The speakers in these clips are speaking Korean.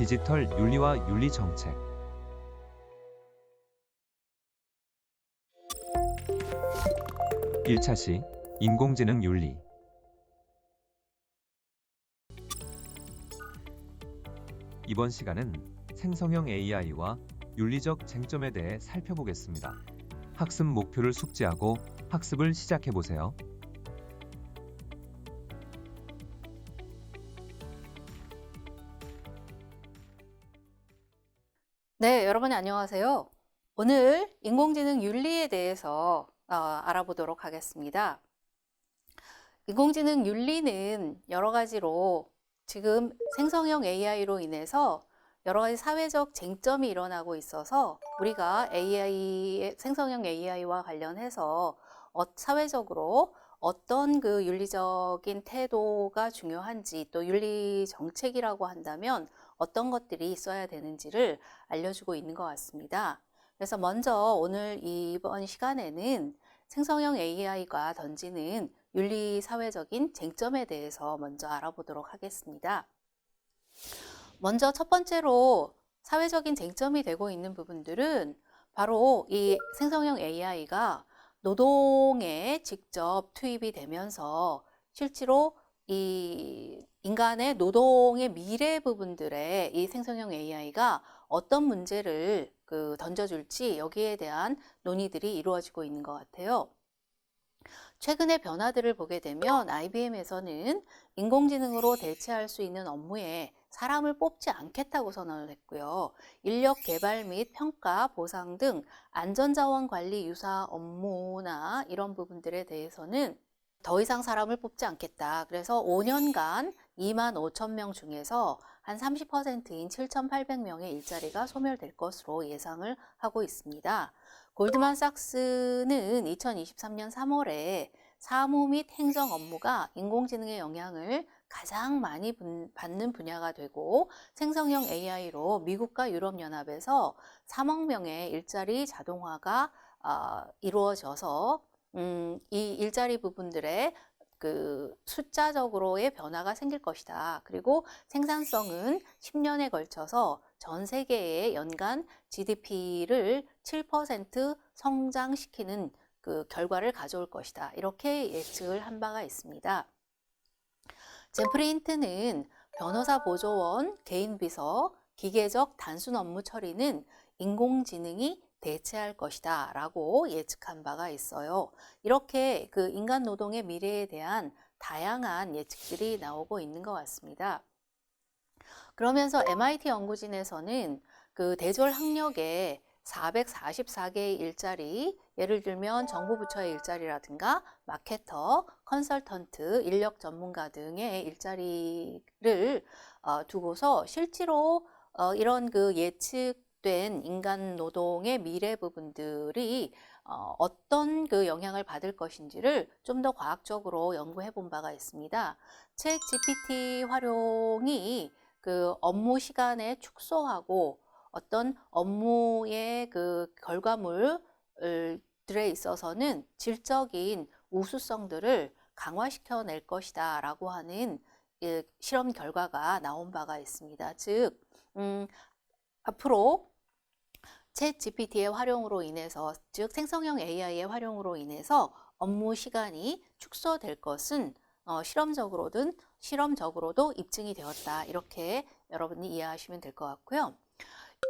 디지털 윤리와 윤리 정책. (1차) 시 인공지능 윤리. 이번 시간은 생성형 AI와 윤리적 쟁점에 대해 살펴보겠습니다. 학습 목표를 숙지하고 학습을 시작해보세요. 네, 여러분 안녕하세요. 오늘 인공지능 윤리에 대해서 알아보도록 하겠습니다. 인공지능 윤리는 여러 가지로 지금 생성형 AI로 인해서 여러 가지 사회적 쟁점이 일어나고 있어서 우리가 생성형 AI와 관련해서 사회적으로 어떤 그 윤리적인 태도가 중요한지, 또 윤리 정책이라고 한다면 어떤 것들이 있어야 되는지를 알려주고 있는 것 같습니다. 그래서 먼저 오늘 이번 시간에는 생성형 AI가 던지는 윤리 사회적인 쟁점에 대해서 먼저 알아보도록 하겠습니다. 먼저 첫 번째로 사회적인 쟁점이 되고 있는 부분들은 바로 이 생성형 AI가 노동에 직접 투입이 되면서 실제로 이 인간의 노동의 미래 부분들에 이 생성형 AI가 어떤 문제를 던져줄지 여기에 대한 논의들이 이루어지고 있는 것 같아요. 최근의 변화들을 보게 되면 IBM에서는 인공지능으로 대체할 수 있는 업무에 사람을 뽑지 않겠다고 선언을 했고요. 인력 개발 및 평가, 보상 등 안전자원 관리 유사 업무나 이런 부분들에 대해서는 더 이상 사람을 뽑지 않겠다. 그래서 5년간 25,000명 중에서 한 30%인 7,800명의 일자리가 소멸될 것으로 예상을 하고 있습니다. 골드만삭스는 2023년 3월에 사무 및 행정 업무가 인공지능의 영향을 가장 많이 받는 분야가 되고 생성형 AI로 미국과 유럽연합에서 3억 명의 일자리 자동화가 이루어져서 이 일자리 부분들의 숫자적으로의 변화가 생길 것이다. 그리고 생산성은 10년에 걸쳐서 전 세계의 연간 GDP를 7% 성장시키는 결과를 가져올 것이다. 이렇게 예측을 한 바가 있습니다. 젠프리 힌트는 변호사 보조원, 개인 비서, 기계적 단순 업무 처리는 인공지능이 대체할 것이다 라고 예측한 바가 있어요. 이렇게 인간 노동의 미래에 대한 다양한 예측들이 나오고 있는 것 같습니다. 그러면서 MIT 연구진에서는 대졸 학력에 444개의 일자리, 예를 들면 정부 부처의 일자리라든가 마케터, 컨설턴트, 인력 전문가 등의 일자리를 두고서 실제로 이런 예측된 인간 노동의 미래 부분들이 어떤 영향을 받을 것인지를 좀 더 과학적으로 연구해 본 바가 있습니다. 챗 GPT 활용이 업무 시간에 축소하고 어떤 업무의 결과물들에 있어서는 질적인 우수성들을 강화시켜 낼 것이다 라고 하는 실험 결과가 나온 바가 있습니다. 즉, 앞으로 챗 GPT의 활용으로 인해서, 즉 생성형 AI의 활용으로 인해서 업무 시간이 축소될 것은 실험적으로도 입증이 되었다. 이렇게 여러분이 이해하시면 될 것 같고요.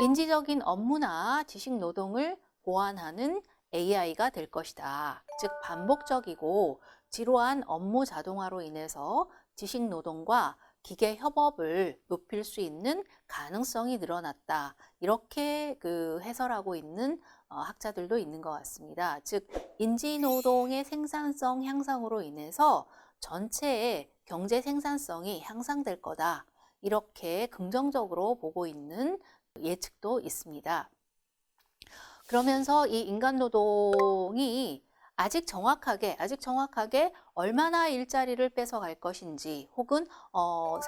인지적인 업무나 지식 노동을 보완하는 AI가 될 것이다. 즉 반복적이고 지루한 업무 자동화로 인해서 지식 노동과 기계 협업을 높일 수 있는 가능성이 늘어났다. 이렇게 해설하고 있는 학자들도 있는 것 같습니다. 즉 인지 노동의 생산성 향상으로 인해서 전체의 경제 생산성이 향상될 거다. 이렇게 긍정적으로 보고 있는 예측도 있습니다. 그러면서 이 인간 노동이 아직 정확하게 얼마나 일자리를 뺏어갈 것인지 혹은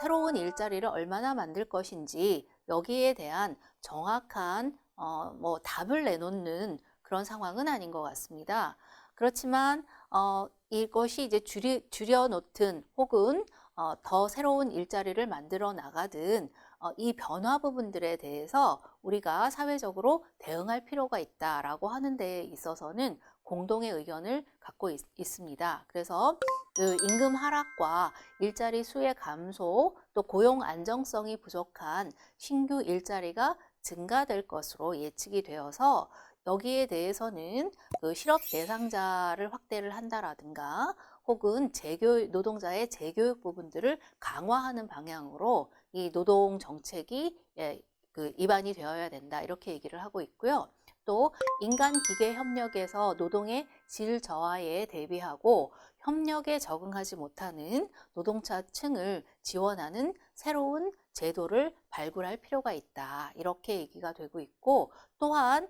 새로운 일자리를 얼마나 만들 것인지 여기에 대한 정확한 답을 내놓는 그런 상황은 아닌 것 같습니다. 그렇지만 이것이 이제 줄여놓든 혹은 더 새로운 일자리를 만들어 나가든 이 변화 부분들에 대해서 우리가 사회적으로 대응할 필요가 있다라고 하는 데 있어서는 공동의 의견을 갖고 있습니다. 그래서 그 임금 하락과 일자리 수의 감소, 또 고용 안정성이 부족한 신규 일자리가 증가될 것으로 예측이 되어서 여기에 대해서는 그 실업 대상자를 확대를 한다라든가 혹은 노동자의 재교육 부분들을 강화하는 방향으로 이 노동 정책이 그 입안이 되어야 된다 이렇게 얘기를 하고 있고요. 또 인간 기계 협력에서 노동의 질 저하에 대비하고 협력에 적응하지 못하는 노동자층을 지원하는 새로운 제도를 발굴할 필요가 있다 이렇게 얘기가 되고 있고, 또한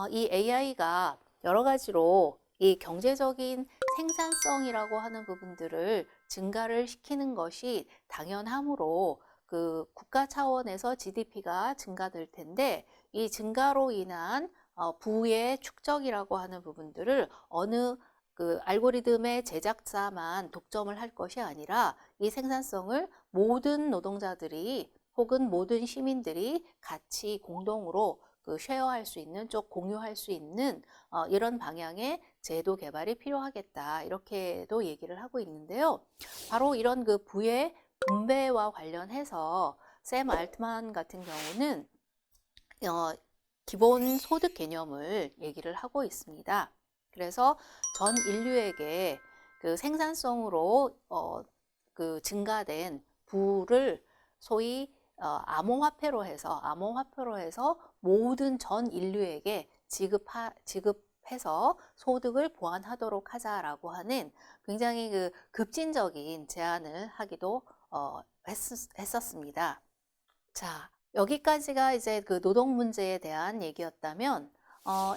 이 AI가 여러 가지로 이 경제적인 생산성이라고 하는 부분들을 증가를 시키는 것이 당연하므로 그 국가 차원에서 GDP가 증가될 텐데, 이 증가로 인한 부의 축적이라고 하는 부분들을 어느 그 알고리즘의 제작자만 독점을 할 것이 아니라 이 생산성을 모든 노동자들이 혹은 모든 시민들이 같이 공동으로 그 쉐어할 수 있는 쪽 공유할 수 있는 이런 방향의 제도 개발이 필요하겠다 이렇게도 얘기를 하고 있는데요. 바로 이런 그 부의 분배와 관련해서 샘 알트만 같은 경우는 기본 소득 개념을 얘기를 하고 있습니다. 그래서 전 인류에게 그 생산성으로 그 증가된 부를 소위 암호화폐로 해서 모든 전 인류에게 지급해서 소득을 보완하도록 하자라고 하는 굉장히 그 급진적인 제안을 하기도 했었습니다. 자, 여기까지가 이제 그 노동 문제에 대한 얘기였다면,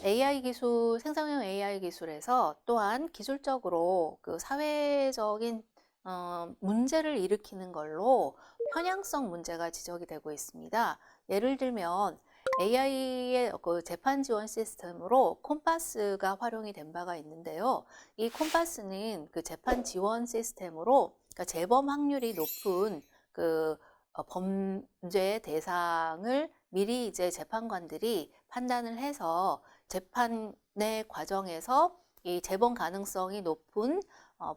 AI 기술, 생성형 AI 기술에서 또한 기술적으로 그 사회적인 문제를 일으키는 걸로 편향성 문제가 지적이 되고 있습니다. 예를 들면 AI의 그 재판 지원 시스템으로 콤파스가 활용이 된 바가 있는데요. 이 콤파스는 그 재판 지원 시스템으로 그러니까 재범 확률이 높은 그 범죄 대상을 미리 이제 재판관들이 판단을 해서 재판의 과정에서 이 재범 가능성이 높은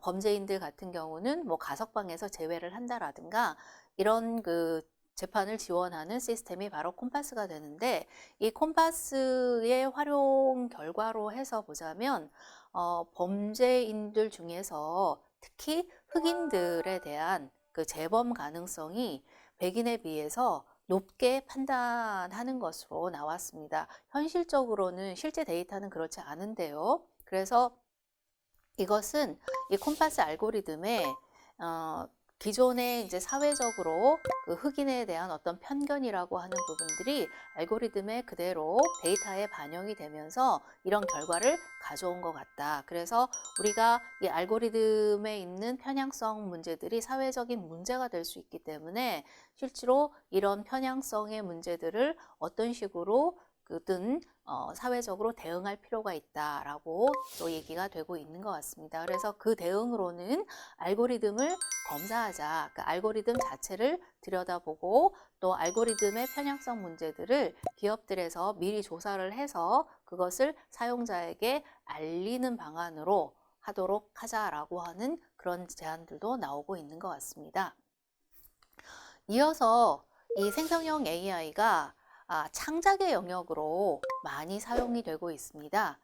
범죄인들 같은 경우는 뭐 가석방에서 제외를 한다라든가 이런 그 재판을 지원하는 시스템이 바로 콤파스가 되는데, 이 콤파스의 활용 결과로 해서 보자면 범죄인들 중에서 특히 흑인들에 대한 그 재범 가능성이 백인에 비해서 높게 판단하는 것으로 나왔습니다. 현실적으로는 실제 데이터는 그렇지 않은데요. 그래서 이것은 이 콤파스 알고리즘에 기존에 이제 사회적으로 그 흑인에 대한 어떤 편견이라고 하는 부분들이 알고리즘에 그대로 데이터에 반영이 되면서 이런 결과를 가져온 것 같다. 그래서 우리가 이 알고리즘에 있는 편향성 문제들이 사회적인 문제가 될 수 있기 때문에 실제로 이런 편향성의 문제들을 어떤 식으로 그든 사회적으로 대응할 필요가 있다라고 또 얘기가 되고 있는 것 같습니다. 그래서 그 대응으로는 알고리즘을 검사하자, 그 알고리즘 자체를 들여다보고 또 알고리즘의 편향성 문제들을 기업들에서 미리 조사를 해서 그것을 사용자에게 알리는 방안으로 하도록 하자라고 하는 그런 제안들도 나오고 있는 것 같습니다. 이어서 이 생성형 AI가 창작의 영역으로 많이 사용이 되고 있습니다.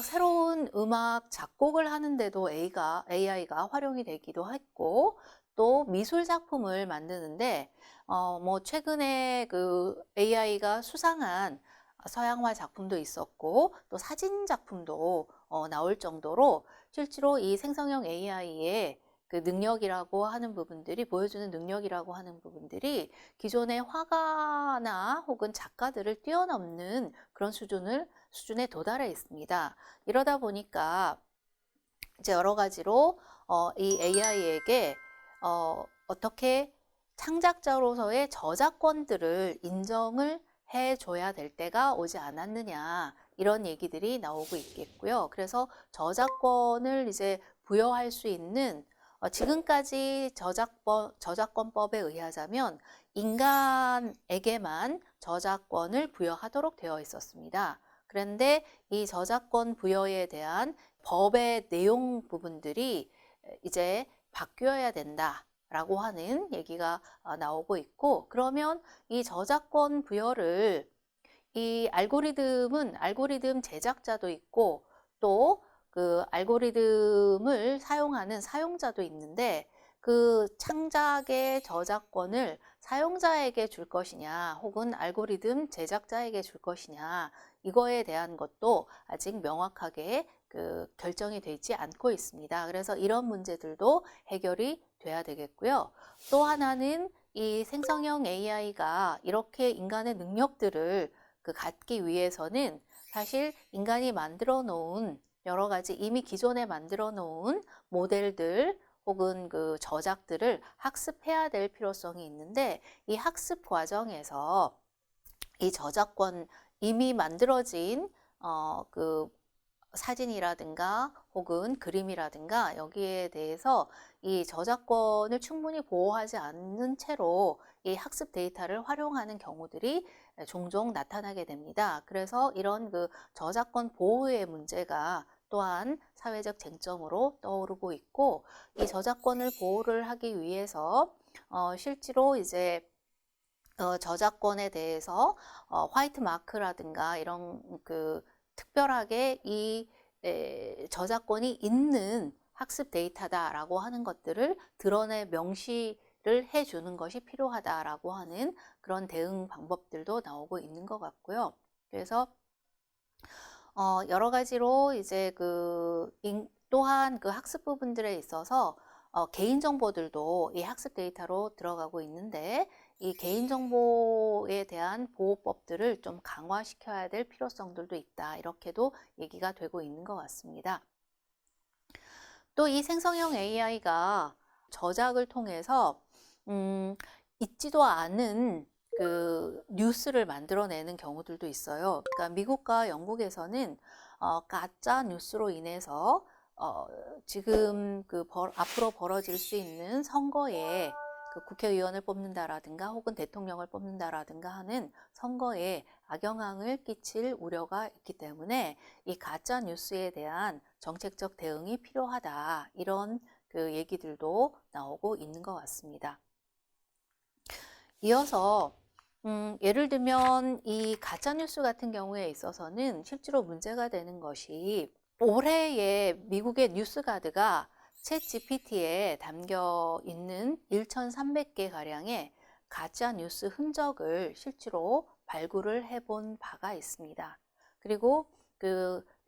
새로운 음악 작곡을 하는데도 AI가 활용이 되기도 했고, 또 미술 작품을 만드는데, 뭐 최근에 그 AI가 수상한 서양화 작품도 있었고, 또 사진 작품도 나올 정도로 실제로 이 생성형 AI의 그 능력이라고 하는 부분들이 보여주는 능력이라고 하는 부분들이 기존의 화가나 혹은 작가들을 뛰어넘는 그런 수준에 도달해 있습니다. 이러다 보니까 이제 여러 가지로 이 AI에게 어떻게 창작자로서의 저작권들을 인정을 해줘야 될 때가 오지 않았느냐 이런 얘기들이 나오고 있겠고요. 그래서 저작권을 이제 부여할 수 있는 지금까지 저작권법에 의하자면 인간에게만 저작권을 부여하도록 되어 있었습니다. 그런데 이 저작권 부여에 대한 법의 내용 부분들이 이제 바뀌어야 된다라고 하는 얘기가 나오고 있고, 그러면 이 저작권 부여를 이 알고리즘 제작자도 있고 또 그 알고리즘을 사용하는 사용자도 있는데, 그 창작의 저작권을 사용자에게 줄 것이냐 혹은 알고리즘 제작자에게 줄 것이냐, 이거에 대한 것도 아직 명확하게 결정이 되지 않고 있습니다. 그래서 이런 문제들도 해결이 돼야 되겠고요. 또 하나는 이 생성형 AI가 이렇게 인간의 능력들을 갖기 위해서는 사실 인간이 만들어 놓은 여러 가지 이미 기존에 만들어 놓은 모델들 혹은 저작들을 학습해야 될 필요성이 있는데, 이 학습 과정에서 이 저작권 이미 만들어진 사진이라든가 혹은 그림이라든가 여기에 대해서 이 저작권을 충분히 보호하지 않는 채로 이 학습 데이터를 활용하는 경우들이 종종 나타나게 됩니다. 그래서 이런 저작권 보호의 문제가 또한 사회적 쟁점으로 떠오르고 있고, 이 저작권을 보호를 하기 위해서 실제로 이제 저작권에 대해서 화이트 마크라든가 이런 특별하게 이 저작권이 있는 학습 데이터다라고 하는 것들을 드러내 명시를 해주는 것이 필요하다라고 하는 그런 대응 방법들도 나오고 있는 것 같고요. 그래서 여러 가지로 이제 또한 학습 부분들에 있어서 개인정보들도 이 학습 데이터로 들어가고 있는데, 이 개인정보에 대한 보호법들을 좀 강화시켜야 될 필요성들도 있다, 이렇게도 얘기가 되고 있는 것 같습니다. 또 이 생성형 AI가 저작을 통해서 있지도 않은 뉴스를 만들어내는 경우들도 있어요. 그러니까 미국과 영국에서는 가짜 뉴스로 인해서 지금 앞으로 벌어질 수 있는 선거에 국회의원을 뽑는다라든가 혹은 대통령을 뽑는다라든가 하는 선거에 악영향을 끼칠 우려가 있기 때문에 이 가짜 뉴스에 대한 정책적 대응이 필요하다, 이런 얘기들도 나오고 있는 것 같습니다. 이어서 예를 들면 이 가짜뉴스 같은 경우에 있어서는 실제로 문제가 되는 것이, 올해의 미국의 뉴스가드가 챗 GPT에 담겨 있는 1,300개 가량의 가짜뉴스 흔적을 실제로 발굴을 해본 바가 있습니다. 그리고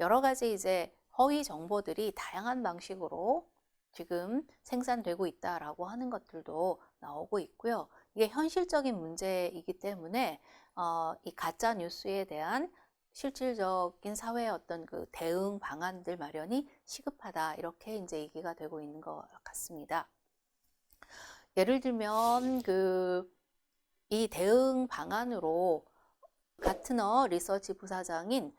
여러 가지 이제 허위 정보들이 다양한 방식으로 지금 생산되고 있다라고 하는 것들도 나오고 있고요. 이게 현실적인 문제이기 때문에 이 가짜 뉴스에 대한 실질적인 사회의 어떤 대응 방안들 마련이 시급하다, 이렇게 이제 얘기가 되고 있는 것 같습니다. 예를 들면 이 대응 방안으로 가트너 리서치 부사장인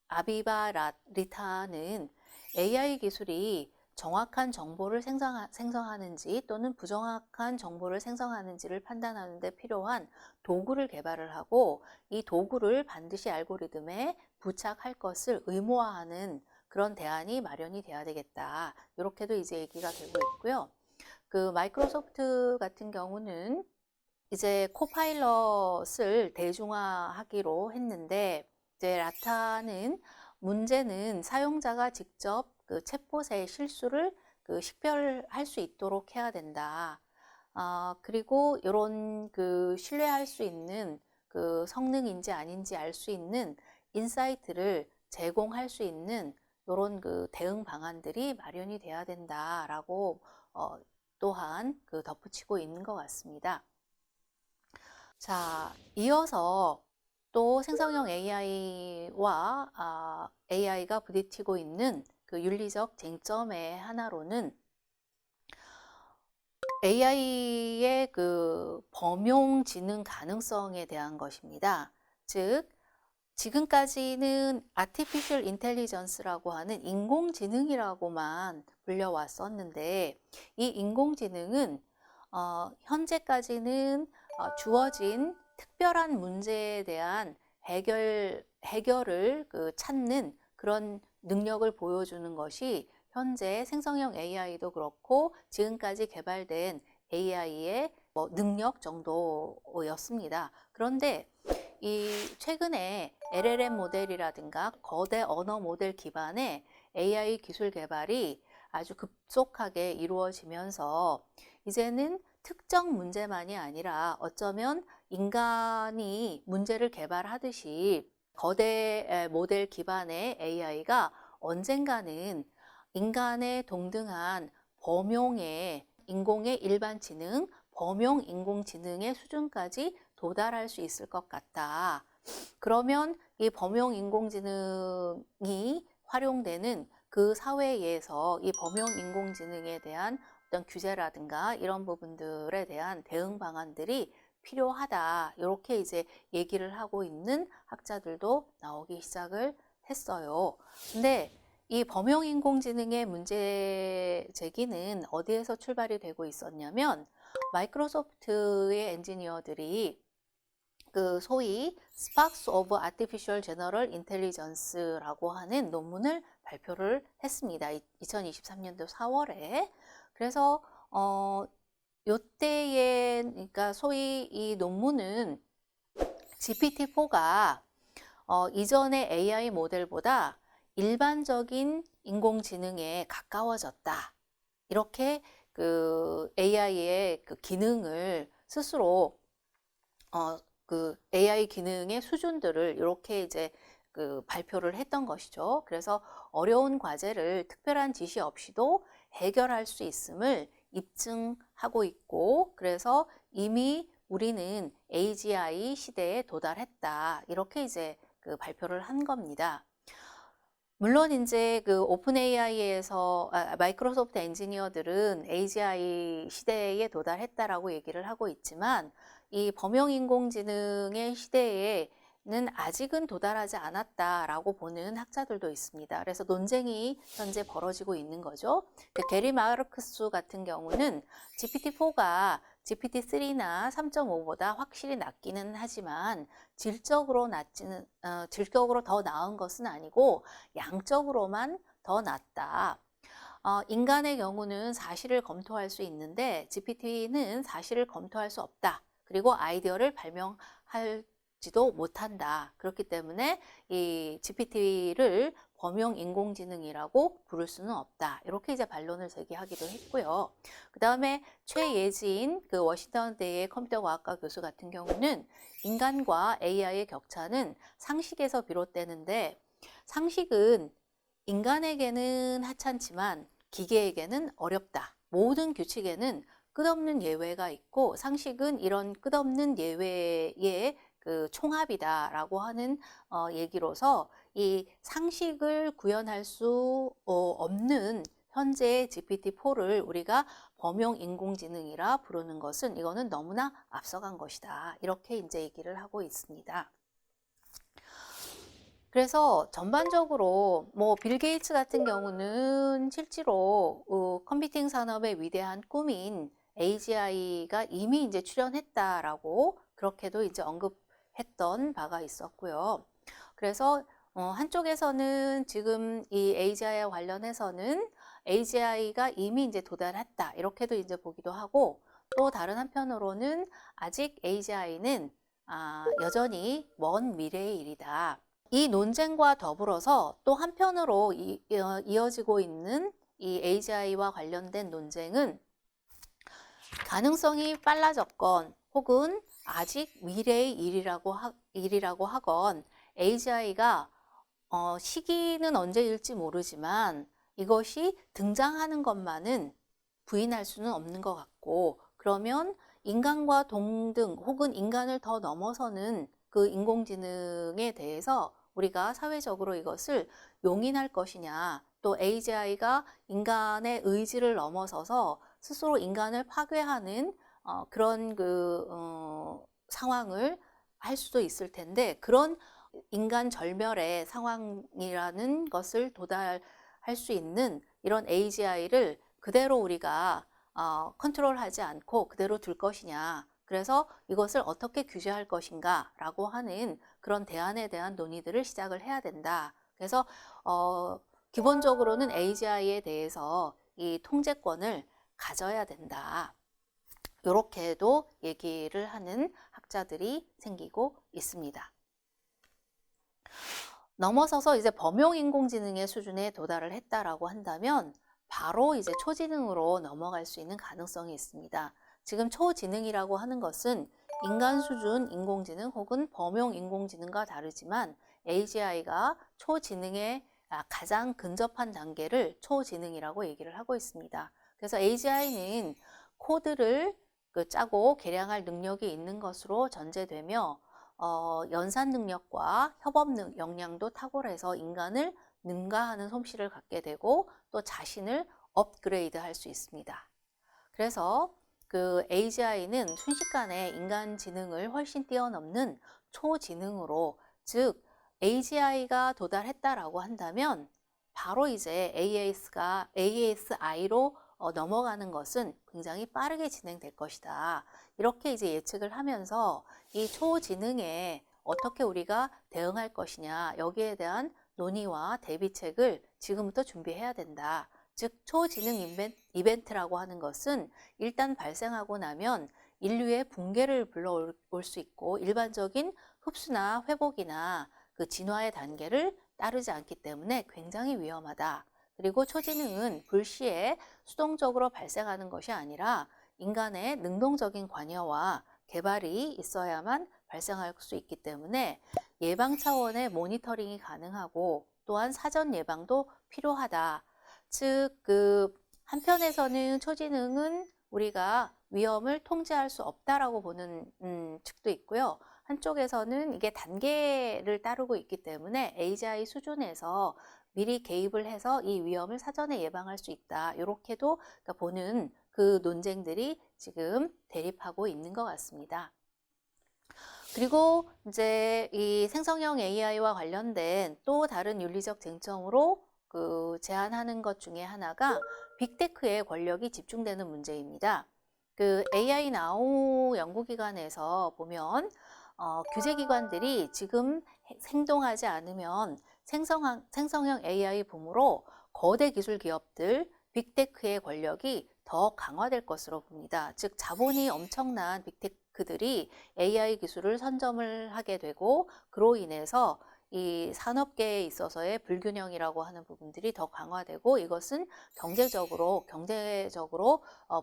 아비바 리타는 AI 기술이 정확한 정보를 생성하는지 또는 부정확한 정보를 생성하는지를 판단하는 데 필요한 도구를 개발을 하고, 이 도구를 반드시 알고리즘에 부착할 것을 의무화하는 그런 대안이 마련이 돼야 되겠다, 이렇게도 이제 얘기가 되고 있고요. 마이크로소프트 같은 경우는 이제 코파일럿을 대중화하기로 했는데, 이제 라타는 문제는 사용자가 직접 챗봇의 실수를 식별할 수 있도록 해야 된다. 그리고 이런 신뢰할 수 있는 성능인지 아닌지 알 수 있는 인사이트를 제공할 수 있는 이런 대응 방안들이 마련이 돼야 된다라고 또한 덧붙이고 있는 것 같습니다. 자, 이어서 또 생성형 AI와 AI가 부딪히고 있는 윤리적 쟁점의 하나로는 AI의 범용 지능 가능성에 대한 것입니다. 즉, 지금까지는 Artificial Intelligence라고 하는 인공지능이라고만 불려왔었는데, 이 인공지능은 현재까지는 주어진 특별한 문제에 대한 해결을 찾는 그런 능력을 보여주는 것이 현재 생성형 AI도 그렇고 지금까지 개발된 AI의 능력 정도였습니다. 그런데 이 최근에 LLM 모델이라든가 거대 언어 모델 기반의 AI 기술 개발이 아주 급속하게 이루어지면서 이제는 특정 문제만이 아니라 어쩌면 인간이 문제를 개발하듯이 거대 모델 기반의 AI가 언젠가는 인간의 동등한 범용의 인공의 일반 지능, 범용 인공지능의 수준까지 도달할 수 있을 것 같다. 그러면 이 범용 인공지능이 활용되는 그 사회에서 이 범용 인공지능에 대한 어떤 규제라든가 이런 부분들에 대한 대응 방안들이 필요하다. 이렇게 이제 얘기를 하고 있는 학자들도 나오기 시작을 했어요. 근데 이 범용 인공지능의 문제 제기는 어디에서 출발이 되고 있었냐면 마이크로소프트의 엔지니어들이 그 소위 Sparks of Artificial General Intelligence라고 하는 논문을 발표를 했습니다. 2023년도 4월에. 그래서 요때에 그러니까 소위 이 논문은 GPT-4가 이전의 AI 모델보다 일반적인 인공지능에 가까워졌다. 이렇게 그 AI의 그 기능을 스스로 그 AI 기능의 수준들을 이렇게 이제 그 발표를 했던 것이죠. 그래서 어려운 과제를 특별한 지시 없이도 해결할 수 있음을 입증하고 있고, 그래서 이미 우리는 AGI 시대에 도달했다. 이렇게 이제 그 발표를 한 겁니다. 물론 이제 그 오픈 AI에서 마이크로소프트 엔지니어들은 AGI 시대에 도달했다라고 얘기를 하고 있지만 이 범용 인공지능의 시대에는 아직은 도달하지 않았다라고 보는 학자들도 있습니다. 그래서 논쟁이 현재 벌어지고 있는 거죠. 게리 마르크스 같은 경우는 GPT-4가 GPT-3나 3.5보다 확실히 낫기는 하지만 질적으로 더 나은 것은 아니고 양적으로만 더 낫다. 인간의 경우는 사실을 검토할 수 있는데 GPT는 사실을 검토할 수 없다. 그리고 아이디어를 발명할지도 못한다. 그렇기 때문에 이 GPT를 범용 인공지능이라고 부를 수는 없다. 이렇게 이제 반론을 제기하기도 했고요. 그 다음에 최예진 그 워싱턴대의 컴퓨터과학과 교수 같은 경우는 인간과 AI의 격차는 상식에서 비롯되는데 상식은 인간에게는 하찮지만 기계에게는 어렵다. 모든 규칙에는 끝없는 예외가 있고 상식은 이런 끝없는 예외의 그 총합이다라고 하는 얘기로서 이 상식을 구현할 수 없는 현재의 GPT-4를 우리가 범용 인공지능이라 부르는 것은 이거는 너무나 앞서간 것이다. 이렇게 이제 얘기를 하고 있습니다. 그래서 전반적으로 빌 게이츠 같은 경우는 실제로 컴퓨팅 산업의 위대한 꿈인 AGI가 이미 이제 출현했다라고 그렇게도 이제 언급했던 바가 있었고요. 그래서 한쪽에서는 지금 이 AGI와 관련해서는 AGI가 이미 이제 도달했다 이렇게도 이제 보기도 하고 또 다른 한편으로는 아직 AGI는 여전히 먼 미래의 일이다. 이 논쟁과 더불어서 또 한편으로 이어지고 있는 이 AGI와 관련된 논쟁은 가능성이 빨라졌건 혹은 아직 미래의 일이라고 하건 AGI가 시기는 언제일지 모르지만 이것이 등장하는 것만은 부인할 수는 없는 것 같고 그러면 인간과 동등 혹은 인간을 더 넘어서는 그 인공지능에 대해서 우리가 사회적으로 이것을 용인할 것이냐 또 AGI가 인간의 의지를 넘어서서 스스로 인간을 파괴하는 그런 상황을 할 수도 있을 텐데 그런 인간 절멸의 상황이라는 것을 도달할 수 있는 이런 AGI를 그대로 우리가 컨트롤하지 않고 그대로 둘 것이냐 그래서 이것을 어떻게 규제할 것인가라고 하는 그런 대안에 대한 논의들을 시작을 해야 된다. 그래서 기본적으로는 AGI에 대해서 이 통제권을 가져야 된다. 이렇게도 얘기를 하는 학자들이 생기고 있습니다. 넘어서서 이제 범용 인공지능의 수준에 도달을 했다라고 한다면 바로 이제 초지능으로 넘어갈 수 있는 가능성이 있습니다. 지금 초지능이라고 하는 것은 인간 수준 인공지능 혹은 범용 인공지능과 다르지만 AGI가 초지능의 가장 근접한 단계를 초지능이라고 얘기를 하고 있습니다. 그래서 AGI는 코드를 짜고 개량할 능력이 있는 것으로 전제되며 연산 능력과 협업 역량도 탁월해서 인간을 능가하는 솜씨를 갖게 되고 또 자신을 업그레이드 할 수 있습니다. 그래서 그 AGI는 순식간에 인간 지능을 훨씬 뛰어넘는 초지능으로, 즉 AGI가 도달했다라고 한다면 바로 이제 ASI로 넘어가는 것은 굉장히 빠르게 진행될 것이다. 이렇게 이제 예측을 하면서 이 초지능에 어떻게 우리가 대응할 것이냐, 여기에 대한 논의와 대비책을 지금부터 준비해야 된다. 즉 초지능 이벤트라고 하는 것은 일단 발생하고 나면 인류의 붕괴를 불러올 수 있고 일반적인 흡수나 회복이나 그 진화의 단계를 따르지 않기 때문에 굉장히 위험하다. 그리고 초지능은 불시에 수동적으로 발생하는 것이 아니라 인간의 능동적인 관여와 개발이 있어야만 발생할 수 있기 때문에 예방 차원의 모니터링이 가능하고 또한 사전 예방도 필요하다. 즉, 한편에서는 초지능은 우리가 위험을 통제할 수 없다라고 보는 측도 있고요. 한쪽에서는 이게 단계를 따르고 있기 때문에 AGI 수준에서 미리 개입을 해서 이 위험을 사전에 예방할 수 있다. 이렇게도 보는 그 논쟁들이 지금 대립하고 있는 것 같습니다. 그리고 이제 이 생성형 AI와 관련된 또 다른 윤리적 쟁점으로 제안하는 것 중에 하나가 빅테크의 권력이 집중되는 문제입니다. AI 나우 연구기관에서 보면 규제기관들이 지금 행동하지 않으면 생성형 AI 붐으로 거대 기술 기업들, 빅테크의 권력이 더 강화될 것으로 봅니다. 즉 자본이 엄청난 빅테크들이 AI 기술을 선점을 하게 되고 그로 인해서 이 산업계에 있어서의 불균형이라고 하는 부분들이 더 강화되고 이것은 경제적으로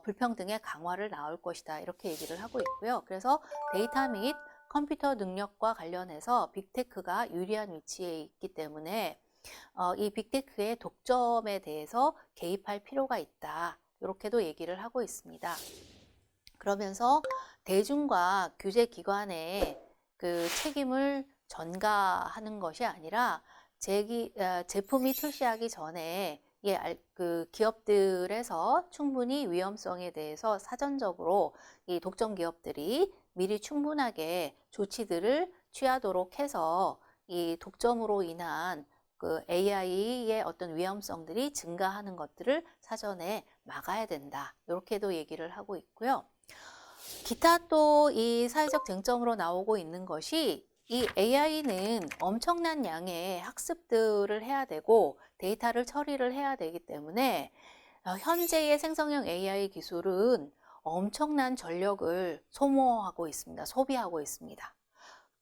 불평등의 강화를 낳을 것이다. 이렇게 얘기를 하고 있고요. 그래서 데이터 및 컴퓨터 능력과 관련해서 빅테크가 유리한 위치에 있기 때문에 이 빅테크의 독점에 대해서 개입할 필요가 있다. 이렇게도 얘기를 하고 있습니다. 그러면서 대중과 규제기관의 그 책임을 전가하는 것이 아니라 제품이 출시하기 전에 기업들에서 충분히 위험성에 대해서 사전적으로 이 독점 기업들이 미리 충분하게 조치들을 취하도록 해서 이 독점으로 인한 AI의 어떤 위험성들이 증가하는 것들을 사전에 막아야 된다. 이렇게도 얘기를 하고 있고요. 기타 또 이 사회적 쟁점으로 나오고 있는 것이 이 AI는 엄청난 양의 학습들을 해야 되고 데이터를 처리를 해야 되기 때문에 현재의 생성형 AI 기술은 엄청난 전력을 소모하고 있습니다. 소비하고 있습니다.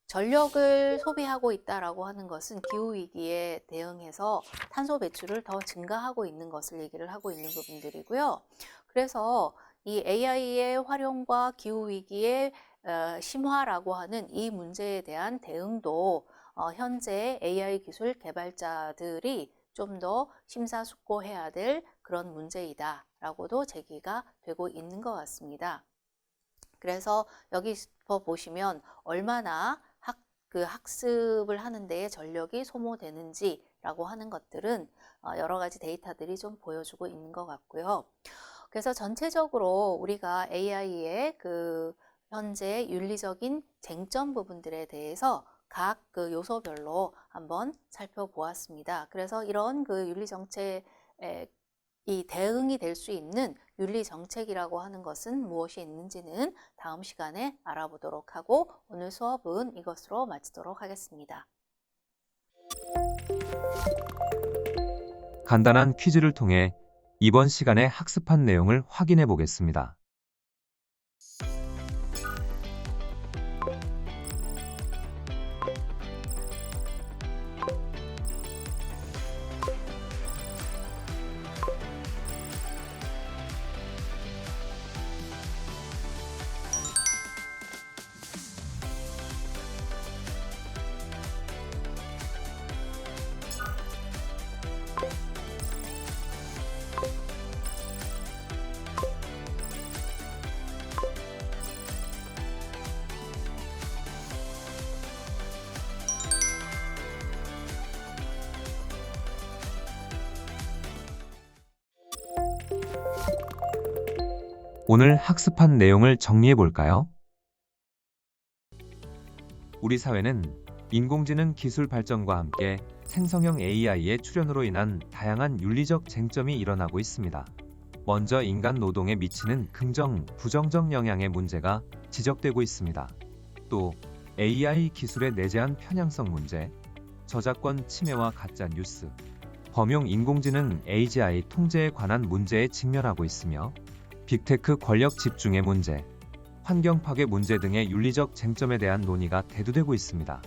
전력을 소비하고 있다라고 하는 것은 기후위기에 대응해서 탄소 배출을 더 증가하고 있는 것을 얘기를 하고 있는 부분들이고요. 그래서 이 AI의 활용과 기후위기의 심화라고 하는 이 문제에 대한 대응도 현재 AI 기술 개발자들이 좀 더 심사숙고해야 될 그런 문제이다 라고도 제기가 되고 있는 것 같습니다. 그래서 여기서 보시면 얼마나 학습을 하는 데에 전력이 소모되는지라고 하는 것들은 여러 가지 데이터들이 좀 보여주고 있는 것 같고요. 그래서 전체적으로 우리가 AI의 현재 윤리적인 쟁점 부분들에 대해서 각 요소별로 한번 살펴보았습니다. 그래서 이런 윤리 정책에 이 대응이 될 수 있는 윤리 정책이라고 하는 것은 무엇이 있는지는 다음 시간에 알아보도록 하고 오늘 수업은 이것으로 마치도록 하겠습니다. 간단한 퀴즈를 통해 이번 시간에 학습한 내용을 확인해 보겠습니다. 오늘 학습한 내용을 정리해 볼까요? 우리 사회는 인공지능 기술 발전과 함께 생성형 AI의 출현으로 인한 다양한 윤리적 쟁점이 일어나고 있습니다. 먼저 인간 노동에 미치는 긍정, 부정적 영향의 문제가 지적되고 있습니다. 또 AI 기술의 내재한 편향성 문제, 저작권 침해와 가짜 뉴스, 범용 인공지능 AGI 통제에 관한 문제에 직면하고 있으며 빅테크 권력 집중의 문제, 환경 파괴 문제 등의 윤리적 쟁점에 대한 논의가 대두되고 있습니다.